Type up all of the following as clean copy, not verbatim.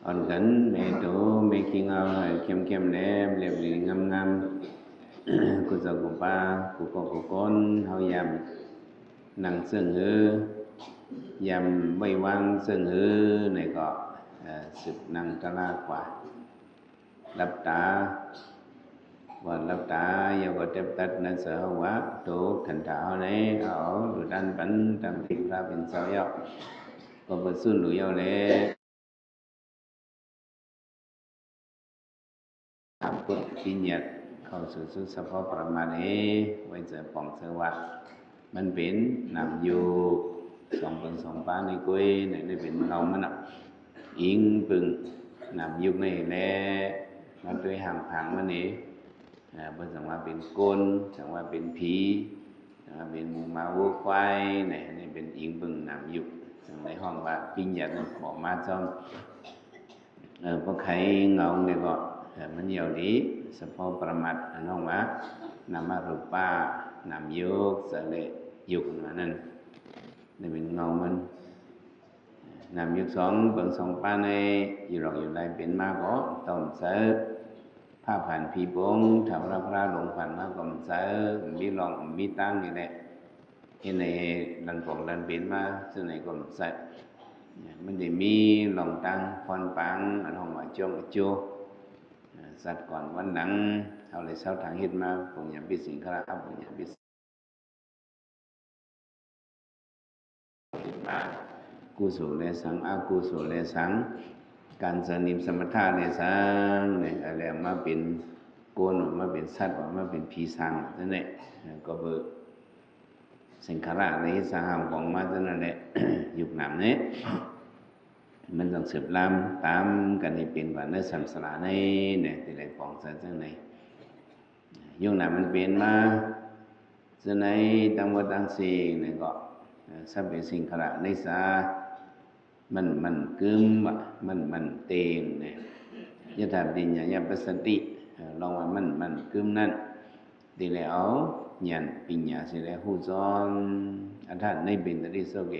อ่อนกันไม่โตไม่ขี้เงาเข้มแหลมเรียบเรียงงามกุศลกุปากุกกุกนเฮายำนั่งเสื่องยำไม่วางเสื่องในก็สึกนั่งตะลากว่ารับตาวันรับตาอย่าก็เจ็บตัดนั่นเสือวะถูกขันถาวnày ở rồi đan bắn tam thị ra bên sau yếu có bớt xuân lùi yếu nàyทำพุทธกิญญาเข้าสู่สุสภาพประมาณนี้ไว้เจอปองเสวะมันเป็นนำอยู่สองเป็นสองป้าในกุ้ยในเป็นเรามันอ่ะอิงปึงนำยุคนี้แหละมาด้วยห่างผางมันนี้เป็นสังว่าเป็นกลสังว่าเป็นผีสังว่าเป็นมูมาวัวควายนี่เป็นอิงปึงนำยุคในห้องว่ากิญญาบอกมาจอมพอใครเงาเนี่ยก็มันnhiều lýสภาพประมาทน้องวะนามารูปานามยุกเสลยุกนั่นนี่เป็นเงามันนามยุกสองเบิ่งสองป้าในอยู่หลอกอยู่ไรเป็นมากก็ต้มเสือผ้าผ่านผีบงแถวพระหลงผ่านมากก็เสือมีหลองมีตั้งนี่แหละที่ในดันปองดันเป็นมาซึ่งในก็เสือมันจะมีหลองตั้งพรปังอันห้องว่าจงโจสัตว์ก่อนวันหนังเอาเลยเช้าทางฮิตมาผมอยากพิสิงครับผมอยากพิสิงมากุศลเลสังอากุศลเลสังการสนิมสมถะเลสังเนี่ยอะไรมาเป็นโกนมาเป็นสัตว์มาเป็นผีสังนั่นแหละก็เบอร์สิงคาระในสหามของมานั่นแหละยุคหนำเนี่ยมันต้องสืบล้ำตามกันให้เป็นว่าเนื้อสัมสระในเนี่ยที่ได้ฟ้องซะจังไหนยุคนั้นมันเป็นมาจังไหนตั้งว่าตั้งสิ่งเนี่ยก็สัพเพสิงคระในสามันกึมมันเตงเนี่ยยะถาปิญญายะปัสสติลองว่ามันกึมนั่นที่แล้วญาณปิญญาสิแล้วฮู้ซ้อนอันท่านในเป็นตริโสเก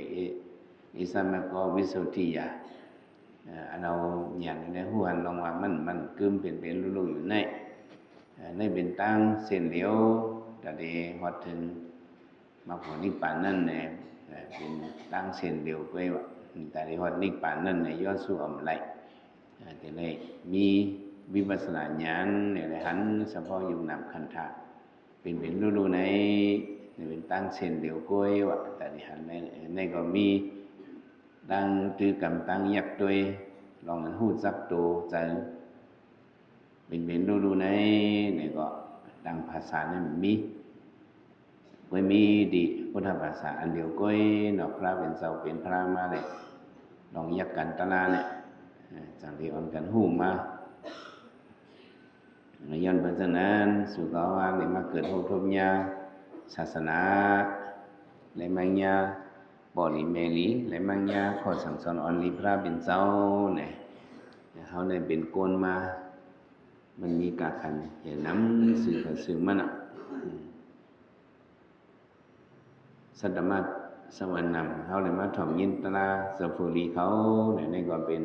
อิสัมมะโกวิสุทธิยาเราอย่างในหัวลองว่ามันกึมเป็นรู้อยู่ในเป็นตั้งเส้นเหลียวแต่เดฮอดถึงมาผลนิพพานนั่นเนี่ยเป็นตั้งเส้นเหลียวไปว่าแต่เดฮอดนิพพานนั่นเนี่ยย้อนสู่อมไหลแต่เลยมีวิปัสสนาญาณเนี่ยหันเฉพาะอยู่นำคันธะเป็นรู้ในเป็นตั้งเส้นเหลียวก้อยว่าแต่เดหันในก็มีđang tư cầm tăng nhập tôi lòng mình hút giáp đồใจเป็นดูในก็ดังภาษาเนี่ยมีก็มีดีพุทธภาษาอันเดียวก็นอกพระเป็นเสาเป็นพระมาเลยลองยักกันตะลาเนี่ยจังที่อ่อนกันหูมาย้อนเพราะฉะนั้นสุขว่าในมาเกิดโภคญาศาสนาในมังญาบอลีเมลีและมังยาขอสั่งสอนออนลีพระเป็นเจ้าเนี่ยเขาได้เป็นโกนมามันมีกาขันเห็นน้ำสื่อมันอ่ะสัตมาสวรรค์นำเขาเลยมาถ่อมยินตราสฟูรีเขาเนี่ยในก็เป็น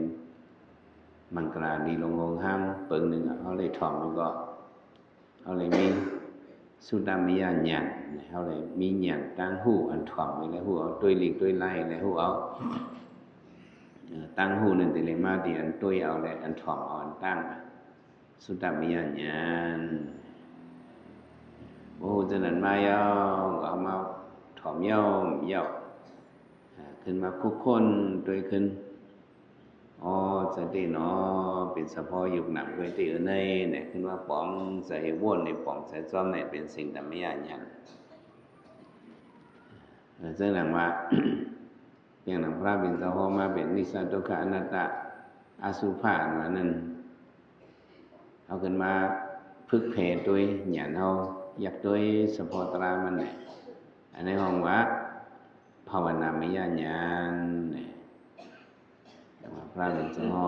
มังกราดีลงงห้ามเปิงหนึ่งเขาเลยถ่อมแล้วก็เขาเลยมีสุดามิยาญาณเขาเลยมีญาณตั้งหูอันถ่อมไว้แล้วหูเอาตัวหลีกตัวไล่แล้วหูเอาตั้งหูนั่นแต่เลยมาดีอันตัวเอาเลยอันถ่อมเอาอันตั้งสุดามิยาญาณโอ้จะนั่นมาย่อเอามาถ่อมย่อขึ้นมาคุกคนตัวขึ้นอ๋อจะได้เนาะเป็นเฉพาะยุคหนักไว้ที่อื่นเนี่ยขึ้นว่าป๋องใส่ว่นในป๋องใส่ซ้อมเนี่ยเป็นสิ่งธรรมญาณอย่างซึ่งหลังว่าเพียงหลังพระเป็นเจ้าพ่อมาเป็นนิสัยทุกขอนัตตาอสุภะมานั่นเอาขึ้นมาพึกเพด้วยหยาดเอาอยากด้วยสปอตรามันเนี่ยอันในห้องว่าภาวนามญาญาณเนี่ยพระเป็นเจ้าพ่อ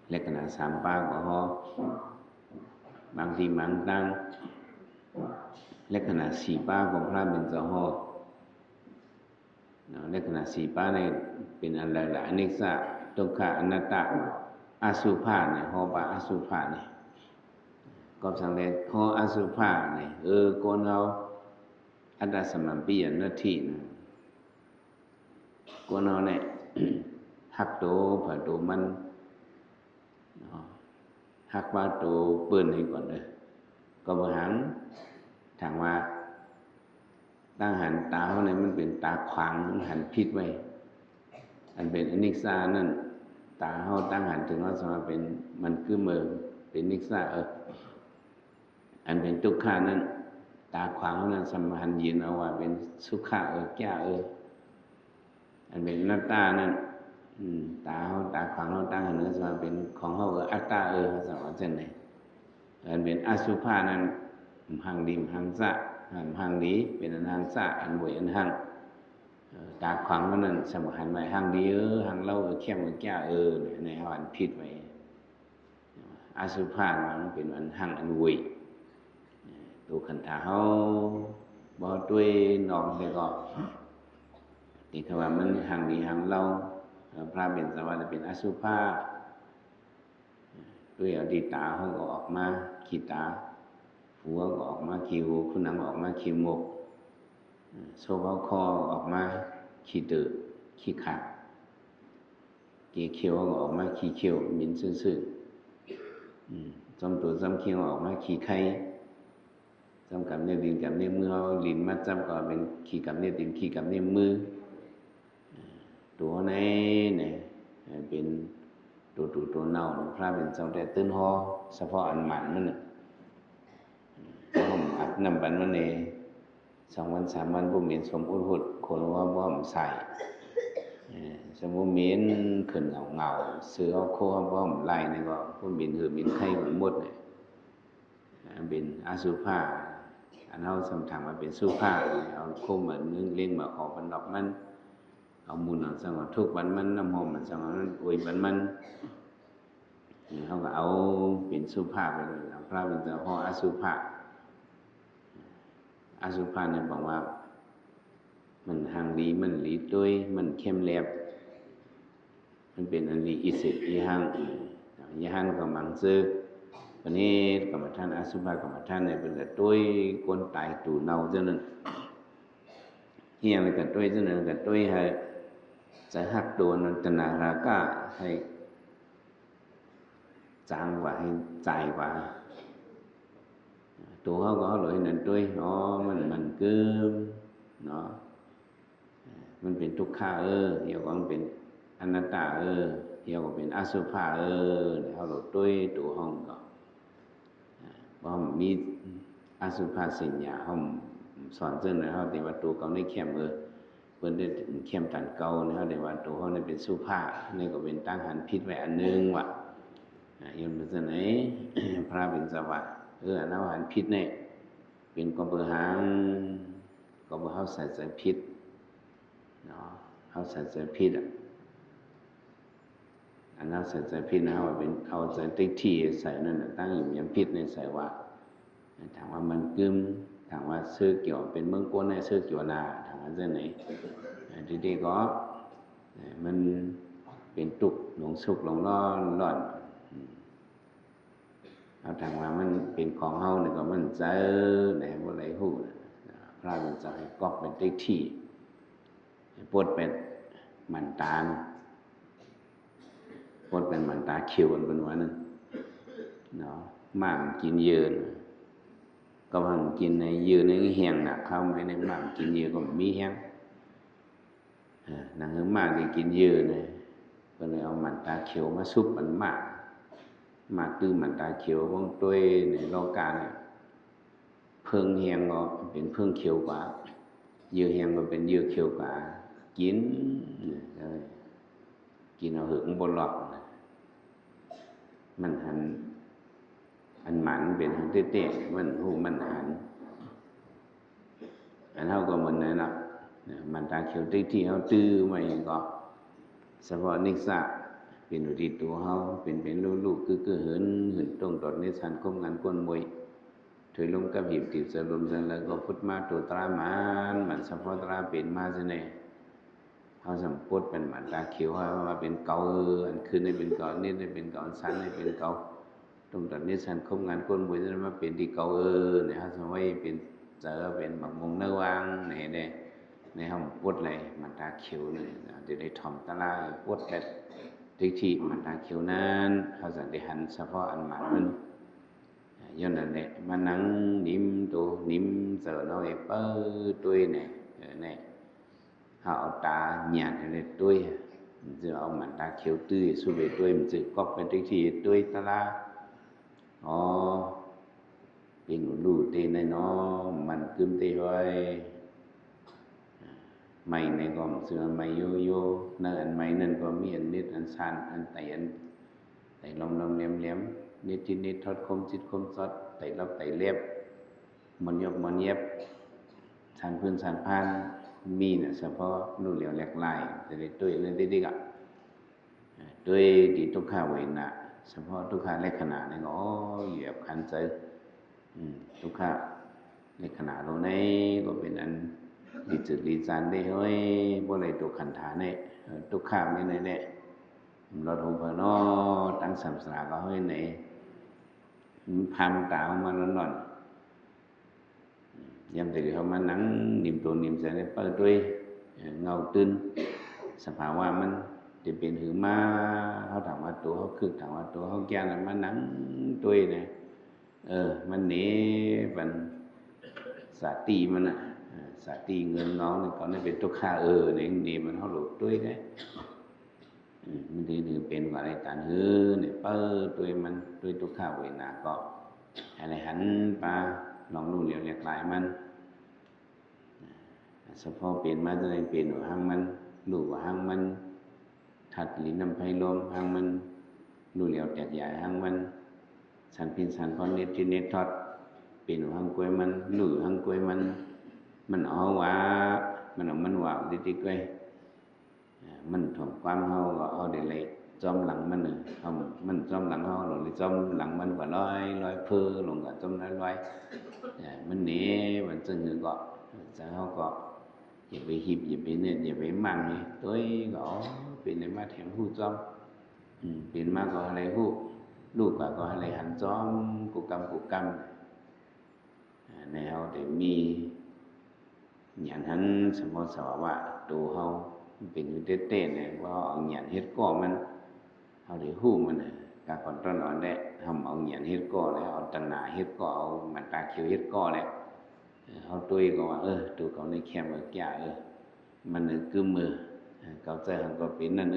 เล็กขนาด3 ป้าก็ฮอบางทีมันตั้งเล็กขนาด4 ป้าของพระเป็นเจ้าพ่อเล็กขนาด4 ป้าในเป็นอันละอเนกสะ ทุกขะอนัตตะอสุภะเนี่ยho ba อสุภะเนี่ยก็สังเกตho อสุภะเนี่ยคนเราอัตตสมัมปิยนัตถินะคนเราเนี่ยหักโตผ่าโตมันหักว่าโตเปิ้นให้ก่อนเลยก็บ่หันถามว่าตั้งหันตาเขาเนี่ยมันเป็นตาขวางมันหันผิดไว้อันเป็นอนิจจานั่นตาเขาตั้งหันถึงว่าสมาเป็นมันคือมือเป็นนิจจาอันเป็นทุกขานั่นตาขวางเขานั้นสมาหันยินเอาว่าเป็นสุขะแก้อันเป็นอนัตตานั่นตาเขาตาขวางเขาตั้งหันเนื้อสมาเป็นของเขาอัตตาเขาสอนเช่นไหนอันเป็นอสุภะนั้นหังดิมหังสะหังดีเป็นอันหังสะอันบวยอันหังตาขวางเขานั้นสมาหันไว้หังดีหังเล่าเข้มแก้ในหันผิดไว้อสุภะมันเป็นอันหังอันบวยตัวขันธาเขาบ่ด้วยนองแต่ก็ที่คำว่ามันหังดีหังเล่าพระเป็นสวัสดิ์เป็นอสุภะด้วยอดีตตาเขาก็ออกมาขีตาหัวก็ออกมาขีหูคุณหนังออกมาขีหมกโซ่เขาคอออกมาขีตือขีขาดกีเขียวก็ออกมาขีเขียวมินซื่อจำตัวจำเขียวออกมาขีไข่จำกับเนี่ยดินกับเนี่ยมือเขาลิ้นมาจำก่อนเป็นขีกับเนี่ยดินขีกับเนี่ยมือตัวไหนเนี่ยเป็นตัวเน่าพระเป็นเจ้าแต่ตื้นหอเฉพาะอันหมันมันน่ะผมอัดน้ำบันมันเอง2 วัน 3 วันผมเห็นสมอุดหุดคนว่าผมใส่สมมุติเมียนขึ้นเงาเสือเอาโค้งผมไล่นี่ก็ผมบินบินไข่หมดเนี่ยเป็นอสุภะอันเขาสำถังมาเป็นสุภะเอาโค้งเหมือนนึงเลี้ยงมาขอบันดอกมันเอามูลเอาสังว่าทุกวันมันน้ำหอมมันสังว่ามันอวยมันเขาก็เอาเป็นสุภาพไปเลยพระเป็นเจ้าพ่ออสุภะเนี่ยบอกว่ามันห่างดีมันหลีด้วยมันเข้มแหลบมันเป็นอันดีอิสิอีหังก็มังซื้อวันนี้กรรมฐานอสุภะกรรมฐานเนี่ยเป็นแต่ด้วยคนตายตูเน่าเท่านั้นเฮียอะไรกันด้วยเท่านั้นกันด้วยให้จะหักตัวนันตนาราคะให้จางกว่าให้ใจกว่าตัวเขาก็เลยนั่นด้วยมันคือเนาะมันเป็นทุกข์เดี๋ยวก็มันเป็นอนัตตาเดี๋ยวก็เป็นอสุภะเขาหลุดด้วยตัวห้องก็เพราะมีอสุภะสิญญาเขาสอนเส้นนะเขาแต่ว่าตัวเขาในเข้มเพิ่นได้เข้มตันเก่านะเขาแต่ว่าตัวเขาในเป็นสุภะนี่ก็เป็นตั้งหันพิษไว้อันนึงว่ะยังเป็นไหนพระเป็นสวัสดิ์อันนั้นหันพิษเนี่ยเป็นกบหางกบเขาใส่ใจพิษเนาะเขาใส่ใจพิษอันนั้นใส่ใจพิษนะว่าเป็นเอาใจติ๊กที่ใส่นั่นตั้งอยู่ยังพิษในใส่ว่าถามว่ามันกึมถามว่าซื้อเกี่ยวเป็นเมืองก้นในซื้อเกี่ยวนาถามว่าเส้นไหนทีๆก็มันเป็นตุกหลงสุกหลงร้อนเอาทางว่ามันเป็นของเฮาเนี่ยก็มันเจอไหนบ่ไหลหูพระมันจะให้ก๊อกเป็นติ๊กที่ปวดเป็นมันตาปวดเป็นมันตาเขียวกันเป็นวันนั้นเนาะม่ามกินเยืนก็มันกินในยืนในแห้งหนักเข้าไม่ในม่ามกินเยืนก็มีแห้งนางเฮม่ามที่กินเยืนเนี่ยก็เลยเอามันตาเขียวมาซุปมันมากมาตื้อมันตาเขียวของตัวในโลกาเนี่ยเพิ่งแห้งก็เป็นเพิ่งเขียวกว่าเยื่อแห้งก็เป็นเยื่อเขียวกว่ากินเอาหึงบนหลอกมันหันอันหมันเป็นหันเต้ๆมันหูมันหันอันเท่าก็เหมือนนั่นนะมันตาเขียวติ๊กที่เขาตื้อมาอย่างก็เฉพาะนิสสะเป็นอยู่ที่ตัวเขาเป็นลูกคือเหินตรงตอดนิสันคมงานก้นมวยถอยลงกับหิบติดสลมสันแล้วก็พุทธมาตัวตรามันเฉพาะตราเป็นมาเสน่ห์ เขาสมพุทเป็นหมันตาเขียวมาเป็นเกาอันคืนนี่เป็นเกานี่ได้เป็นเกาสันนี่เป็นเกาตรงตัดนี้สันคมงานก้นบุญนั้นมาเป็นที่เกาเนี่ยเขาสมัยเป็นเจอเป็นหมักมงเนื้อวางเนี่ยในห้องพุทเลยหมันตาเขียวเนี่ยจะได้ถ่อมตะลาพุทแบบที่หมันตาเขียวนั้นเขาจะได้หันเฉพาะอันหมันนั้นย้อนนั่นแหละมานั่งนิ่มตัวนิ่มเจอน้อยเปิ้ลตัวเนี่ยเนี่ยhọ ta nhàn để tôi giờ ông mà ta khiếu tươi xu về tôi mình tự có cái cái gì tôi ta la cái lù tên này nó mình cơm tê thôi mày này còn xưa mày vô nơi anh mày nên có miền nít anh san anh tay lom lém nít chín nít thoát không chít không sót tay lấp tay lép mòn nhép san phương san phanมีเนี่ยเฉพาะนู่นเหลียวแหลกลายแต่ด้วยเรื่องที่กะด้วยที่ทุกข้าเวนะเฉพาะทุกข้าเลขขนาดนี่ก็เหยียบคันเจอทุกข้าเลขขนาดตรงนี้ก็เป็นอันดีจุดดีจันได้เฮ้ยพวกอะไรตัวขันฐานเนี่ยทุกข้าไม่เนี่ยเราถูกเพนอตั้งสัมสาก็เฮ้ยเนี่ยพามตามันหล่อนยามตื่นเขามานั่งนิ่มตัวนิ่มใจในเปิดด้วยเงาตื้นสภาวะมันจะเป็นหือมาเขาถามว่าตัวเขาคือถามว่าตัวเขาแก่น่ะมานั่งด้วยเนี่ยมันหนีมันสาตีมันอ่ะสาตีเงินน้องเนี่ยเขาเนี่ยเป็นตัวข้าเนี่ยนี่มันเขาหลุดด้วยได้มันถือเป็นว่าอะไรต่างเนี่ยเปิดด้วยมันด้วยตัวข้าเวนาก็อะไรหันปลาลองรู้เหลียวเรียกหลายมันเฉพาะเปลี่ยนมาจะได้เปลี่ยนหางมันรู้ว่าหางมันถัดลิ้นน้ำไผ่ลมหางมันรู้เหลียวแตกใหญ่หางมันสันพินสันพอนเน็ตที่เน็ตทอดเปลี่ยนหางกล้วยมันรู้หางกล้วยมันเอาว่ามันเอามันว่าติดๆกล้วยมันถ่วงความเฮาก็เอาได้เลยจอมหลังมันน่ะเอามันจอมหลังเฮาหรือจอมหลังมันก็ลอยเพ้อลงก็จอมลอยมันหนีมันจึงก็จะเฮาก็อย่าไปหิบอย่าไปเนี่ยอย่าไปมั่งนี่ตัวก็เป็นมาแถมผู้จอมเป็นมาก็อะไรผู้ลูกก็อะไรหันจอมกุกรรมในเฮาได้มีญาณหันสมมติว่าตัวเฮาเป็นอยู่เต้ๆเนี่ยว่าเอาญาณเฮ็ดก่อมันเฮาได้ฮู้มันกะก่อนตอนนั้นแหละทำเอาญาณเฮ็ดก่อแล้วเอาตัณหาเฮ็ดก่อเอามันตาเขียวเฮ็ดก่อแล้วเฮาตุ้ยก็ว่าตัวเขาในแคมแก่มันคือมือเขาใจหันก็เป็นนั่น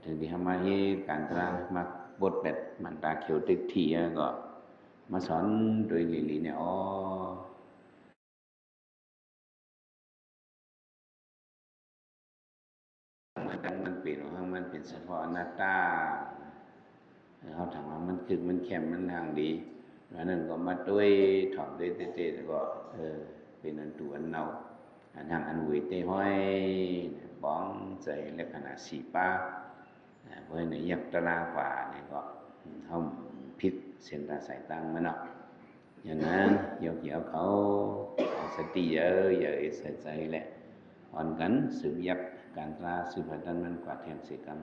ถึงที่ทำมาให้การตรามาบทแบบมันตาเขียวติดทีก็มาสอนโดยหลีเนี่ยมันเปลี่ยนของมันเป็นเฉพาะอนัตตาเขาถามว่ามันคือมันแคมมันทางดีแล้วนั่นก็มาด้วยถอดด้วยเต้ๆก็เป็นอันตัวอันเนาอันทางอันเวทห้อยบ้องใจลักษณะสีป้าเพราะในยักษ์ตราฝ่าเนี่ยก็เขาพิษเส้นตาสายตังมันเนาะอย่างนั้นเกี่ยวเขาสติเยอะใส่ใจแหละอ่อนกันสืบยับการตราสืบพันธุ์มันกว่าแทนเสกรรม